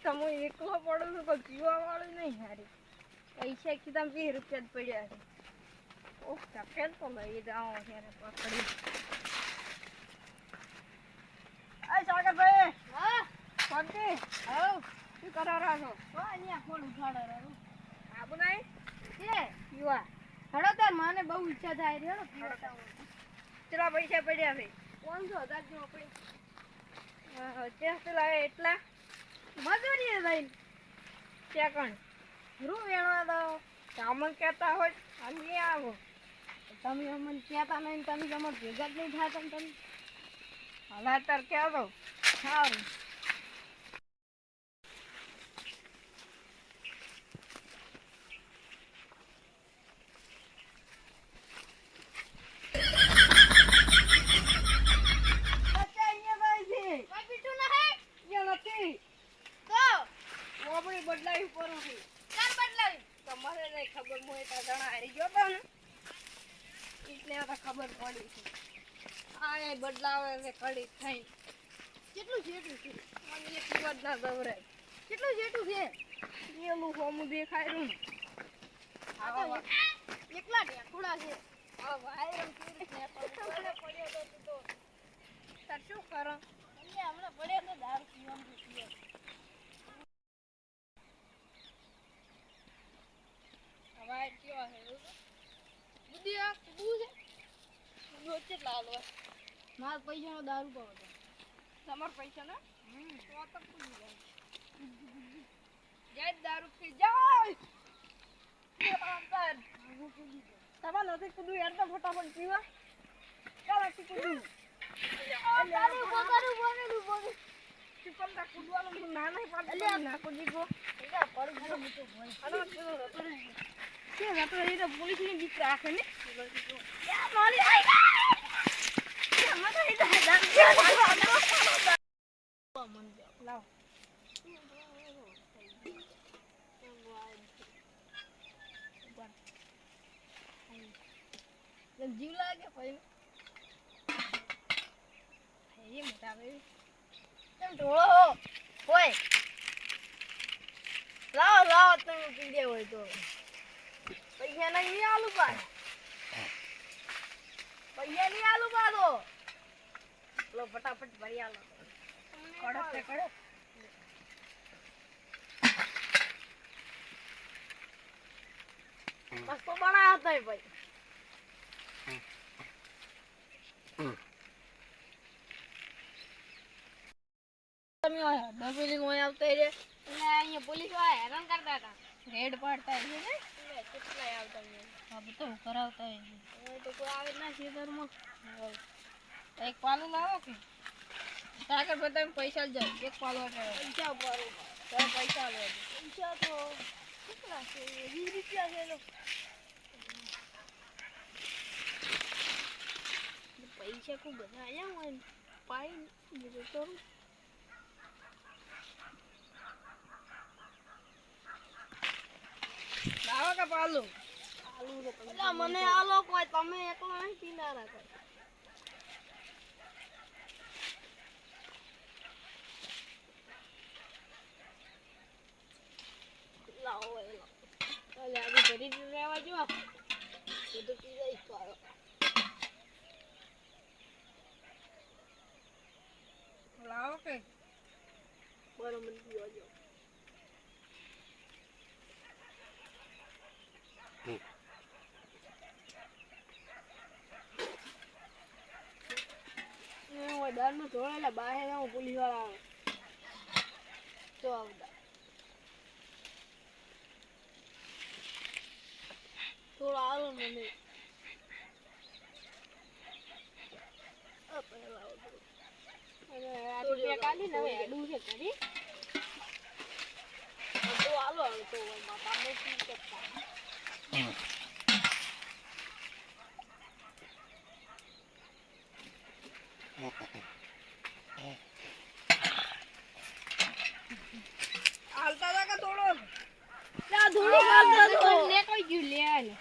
તમે એકલો પડો છો કોઈ પીવા વાળું નહીં હારી પૈસા કીધા 20 રૂપિયા જ પડ્યા છે ઓહ ટકેલ તો લઈ જાઓ ત્યારે પકડી આ સાગરભાઈ હા પકડી આવ શું કરો રહ્યા છો અહીંયા ફોન ઉઠાડો રહ્યો આબુ નહીં કે પીવા હડો તાર મને બહુ ઈચ્છા થાય રે હડો પીવા કેટલા પૈસા પડ્યા છે 500,000 જેવો પડ્યો હા પેલા એટલા મજૂરી લઈને ત્યાં કણ રૂ વેણવા દો અમને કહેતા હોય અમે આવો તમે અમને કહેતા નહીં તમે તમારે ભેગા જ નહીં થાય તમે હલા અત્યારે કહેતો સારું બદલાવી પડું છું ચાલ બદલાવી તમારે નહીં ખબર હું એક જણા હારી ગયો તો ને એટલે આ ખબર પડી છે આ એ બદલાવે છે કડી થઈને કેટલું જેટલું છે મને એક વાત ના દવરાય કેટલું જેટલું છે એનું હોમું દેખાય રહ્યું આવા એકલા ઢેકુડા છે આ વાયરમ કેવી છે પડ્યો તો તાર શું કરો હમણાં પડ્યો તો દારૂ પીવાનું પીએ હવાય કેવા હે બુદિયા બુ છે રોચે લાલ હોય માર પૈસાનો દારૂ પાવ તમાર પૈસા ને તો તો પૂરી જાય દારૂ પી જાય તમાર નથી કુદું યાર તો ફટાફટ પીવા ચાલો કુદું દારૂ બોગરું ચુપમ તા કુદવાનું ના નહીં પાડે ના કુદી ગો એલા પડી ગયો મોટો ભોય અનો કે રાતો એ તો પોલીસ ની બીક રાખે ને યા મારી આઈ કે મને એ તો મન લાવ જીવ લાગે ભાઈ એ મોટા ભાઈ તેમ ઢોળો હોય લાવ તમે પીડે હોય તો પૈસા નહીં આલુ પાડ પૈસા નહીં આલુ પાડો લો ફટાફટ ભરી આલો કડક છે કડક બસ તો બનાયા હતા ભાઈ તમે ડબલી નો આવતા રે એટલે અહીંયા પોલીસ વાળા હેરાન કરતા હતા રેડ પાડતા છે ને કેટલા આવતા હા બધું કરાવતા હોય તો કોઈ આવે ના ખેતરમાં એક પાલું લાવો કે સાગર બધા પૈસા જ જાય એક પાલો પૈસા ભરો તો પૈસા લે પૈસા તો કેટલા છે 20 રૂપિયા છે લો પૈસા કો બધા આયા હોય પાઈ બીજું તો લાવો કે પાલુ આલુ રે પેલા મને આલો કોઈ તમે એકલા નહીં પીનારા કોઈ લાવો ચાલે આજે ભરી રહેવા જો બધું પી જાય પારો લાવો કે બરો મને પીવા જો દારૂ ઢોળેલા બહાર આવું પોલીસ વાળા આવે તો આવતા થોડો આવો મને કાલી ને હેડું છે કરી તો આલો તો માતા મોટી કરતા હાલતા કા થોડો લા થોડો હાલતા તો લે કોઈ ગયું લે આલે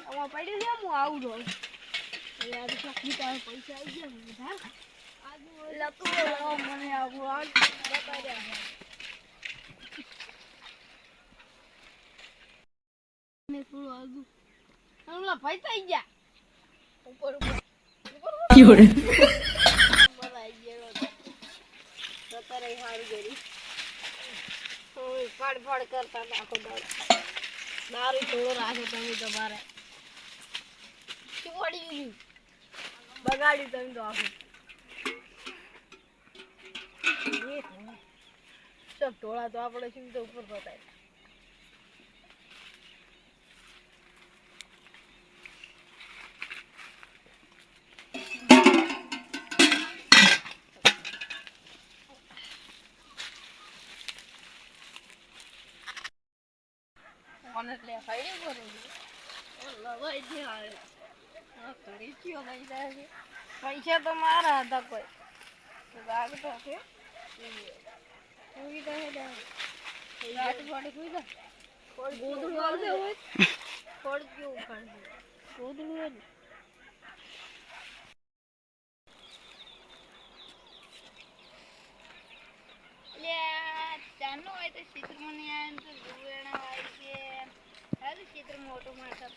આમાં પડ્યું છે હું આવું રહું એટલે આ ચોકલી પાસે પૈસા આવી ગયા બધા આજુ લતો લાવ મને આવું આ બતાડ્યા મને થોડું આગું હમણાં ભાઈ થઈ ગયા ઉપર ઉપર Fiore. બધા ગયેલો તો તારે હારું ગરી ફાડ ફાડ કરતા હતા આખો દારૂ થોડો રાખો તમે તમારે શું પડી ગયું બગાડ્યું તમે તો આખું સબ ટોળા તો આપણે શું તો ઉપર બતાય એટલે ફાઈડિંગ કરું લવાઈ દે આવે કરી કયો લઈ જાય છે પૈસા તો મારા હતા કોઈ લાગતો છે સુઈ દે રાત પડે સુઈ દે ગોદડું આવશે હોય ફળ કેવું ખાશે ગોદડું હોય લે ચાનો હોય તો ચિત્રમાં નહીં આવે તો જુવેણા હોય છે હાલ ચિત્ર મોટું માથા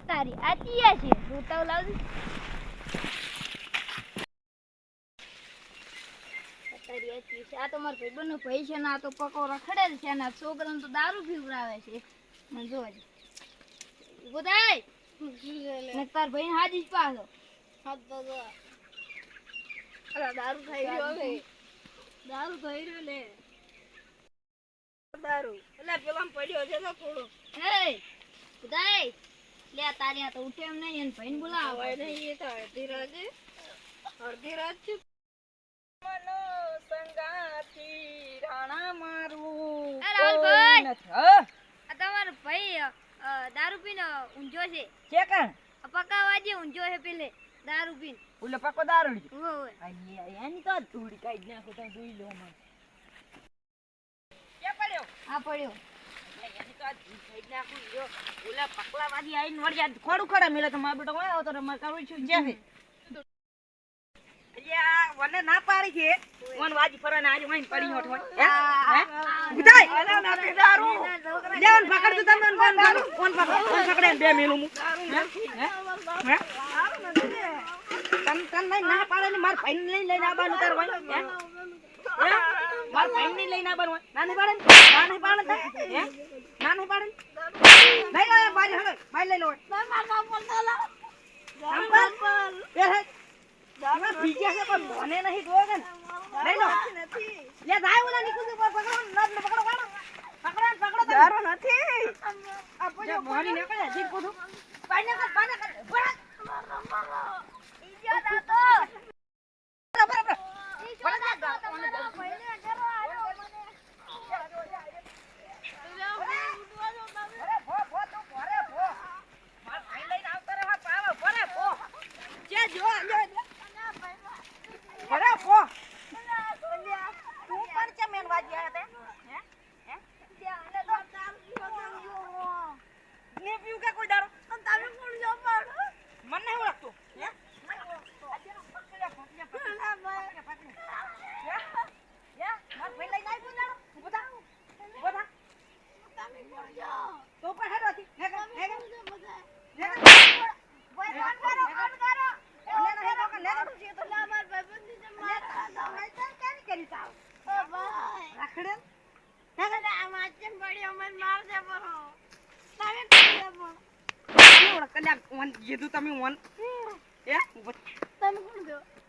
તારી આતી છે રોતાવ લાવજો આ તો મારા ભાઈબંધનો ભાઈ છે ને આ તો પકો રખડેલ છે ને આ છોકરાને તો દારૂ પીવડાવે છે મને જોજે ઉભો થાય ને તાર ભાઈને હાજી જ પાછો હાથ તો અરે દારૂ થઈ ગયો હવે દારૂ થઈ રહ્યો લે દારૂ એટલે પેલા પડ્યો છે તો થોડો હે ઉદાય લે તારી આ તો ઉઠે એમ નહીં એને ભાઈને બોલાવ હોય નહીં એ તો અડધી રાત છે મનો સંગાતી રાણા મારું કોઈ નથી આ તમારો ભાઈ દારૂ પીને ઊંઝો છે કે કણ પકાવાજે ઊંઝો છે પેલે દારૂ પીને ઓલે પકો દારૂ ઓય એની તો ધૂળી કાઢી નાખો તો જોઈ લો મને કે પડ્યો આ પડ્યો એની તો ધૂળી કાઢી નાખો જો ઓલા પકલાવાદી આઈને વળ્યા ખોડું ખડા મેલે તો માર બેટો હોય તો રમા કરું છું જે છે અલ્યા વને ના પાડી છે ઓન વાજી ફરાને આજે વાઈન પડી હોઠ હોય હે બુધાય અલા ના પી દારૂ લેવન પકડ તો તમને કોણ દારૂ કોણ પકડે બે મેલું મુ હે તન ના પાડે ને માર ભાઈ ને લઈને આવવાનું તાર હોય હે માર ભાઈ ને લઈને આવવાનું હોય ના નહીં પાડે હે ના નહીં પાડે લઈ લો બારી હળો બાઈ લઈ લો માર કામ બોલતા લા સંપલ એ હે દારૂ પીજ્યા છે પણ મને નહીં જોવે ને લઈ લો નથી લે જાય ઓલા નીકળું પકડો નદ પકડો પકડો દારૂ નથી આપણે મોહની નીકળે જીત કોઠું પાને કર ઈજા દાતો બરાબર ઈજા દાતો મને પહેલે જરો આયો મને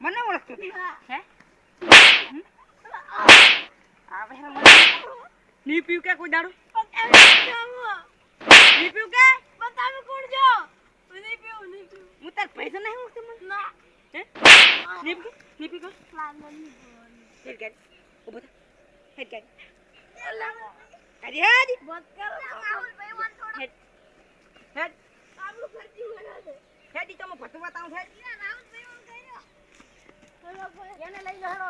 મને ઓળખતો હે આવે ની પીવ કે કોઈ દારૂ ની પીવ કે બતાવે કોણ જો ની પીવ હું તાર પૈસા નહીં ઓળખતો મને ના હે ની પીવ ના નહીં હેડ ગાડી ઉભો થા હેડ ગાડી હેડ બત કરો રાહુલ ભાઈ વન થોડો હેડ કામનું ખર્ચી વળા દે હેડી તો હું ભટવા તાઉં હેડ રાહુલ ભાઈ વન ગયો હેલો ભાઈ એને લઈ લો હેડો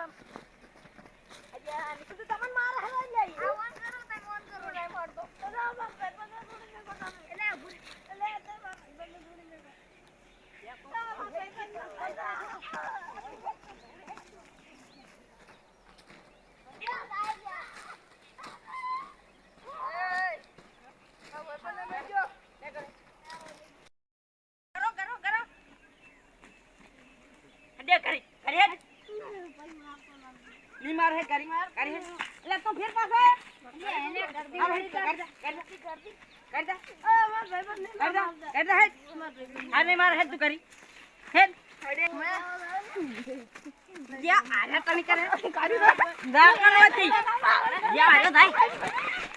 અલ્યા નીકળ તો તમને મારે હેલો લઈ આ વન કરો નહીં મારતો ના બાપ ભાઈ પગા થોડી મેં જે કરી કરી હેડ ની માર હે કરી કરી હેડ એટલે તું ફેર પાછો એને ગરદી હાલ વળી હેડ કર કરતા માર ભાઈબંધ ને કરતા હેડ આ ની માર હેડ તું કરી હેડ યા આરે તને કરે જા કરવાથી યા આરે ભાઈ